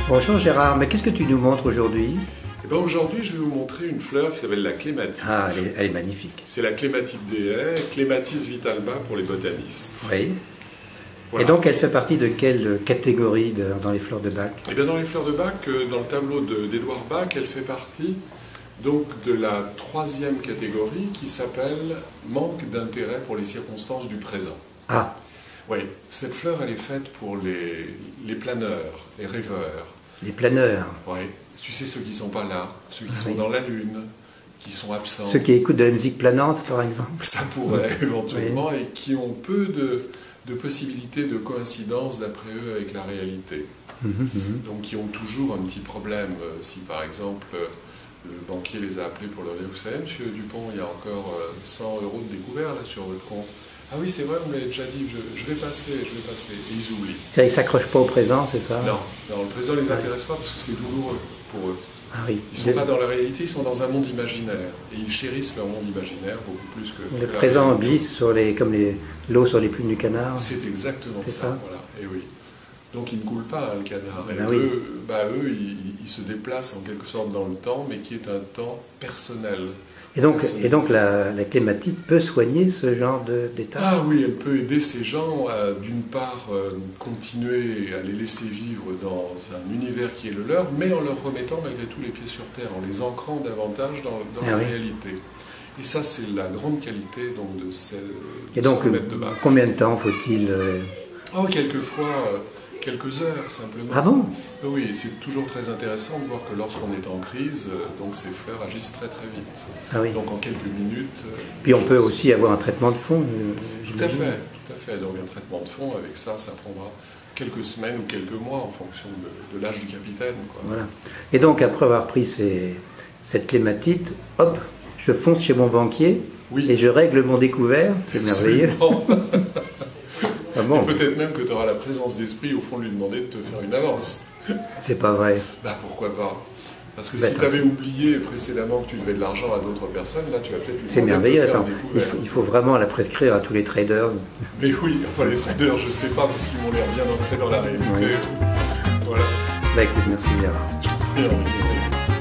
Bonjour Gérard, mais qu'est-ce que tu nous montres aujourd'hui? Eh ben aujourd'hui, je vais vous montrer une fleur qui s'appelle la clématite. Ah, elle est magnifique. C'est la clématite des haies, Clematis vitalba pour les botanistes. Oui. Voilà. Et donc elle fait partie de quelle catégorie dans les fleurs de Bach? Eh bien dans les fleurs de Bach, dans le tableau d'Édouard Bach, elle fait partie donc de la troisième catégorie qui s'appelle manque d'intérêt pour les circonstances du présent. Ah, Oui, cette fleur, elle est faite pour les planeurs, les rêveurs. les planeurs. Oui, tu sais, ceux qui ne sont pas là, ceux qui sont Oui. dans la lune, qui sont absents. Ceux qui écoutent de la musique planante, par exemple. Ça pourrait éventuellement, et qui ont peu de possibilités de coïncidence d'après eux avec la réalité. Donc qui ont toujours un petit problème. Si par exemple le banquier les a appelés pour leur dire, vous savez monsieur Dupont, il y a encore 100 € de découvert là sur votre compte. Ah oui c'est vrai, vous me l'avez déjà dit, je vais passer. Et ils oublient. Ça, ils ne s'accrochent pas au présent, c'est ça? Non, le présent ne les intéresse pas parce que c'est douloureux pour eux. Ah oui. Ils ne sont pas dans la réalité, ils sont dans un monde imaginaire. Et ils chérissent leur monde imaginaire beaucoup plus que Le la présent réalité. glisse comme l'eau sur les plumes du canard. C'est exactement C'est ça, ça. voilà. Et oui. Donc ils ne coulent pas, hein, le canard. Et Ben oui. eux, ils se déplacent en quelque sorte dans le temps, mais qui est un temps personnel. Et donc la clématite peut soigner ce genre d'état? Ah oui, elle peut aider ces gens à, d'une part, continuer à les laisser vivre dans un univers qui est le leur, mais en leur remettant malgré tout les pieds sur terre, en les ancrant davantage dans la réalité. Et ça, c'est la grande qualité donc, de ce remède de Bach. Combien de temps faut-il Oh, quelquefois, quelques heures simplement. Ah bon? Oui, c'est toujours très intéressant de voir que lorsqu'on est en crise, donc ces fleurs agissent très très vite. Ah oui. Donc en quelques minutes. Puis on peut aussi avoir un traitement de fond. Tout à fait. Donc un traitement de fond, avec ça, ça prendra quelques semaines ou quelques mois en fonction de l'âge du capitaine, quoi. Voilà. Et donc après avoir pris cette clématite, hop, je fonce chez mon banquier et je règle mon découvert. C'est merveilleux. Ah bon. Et peut-être même que tu auras la présence d'esprit au fond de lui demander de te faire une avance. C'est pas vrai. Bah pourquoi pas? Parce que si tu avais oublié précédemment que tu devais de l'argent à d'autres personnes, là tu vas peut-être lui demander de te faire un découvert. Il faut vraiment la prescrire à tous les traders. Mais oui, enfin les traders, je sais pas, parce qu'ils m'ont l'air bien ancrés dans la réalité. Oui. Voilà. Bah écoute, merci Gérard. Et on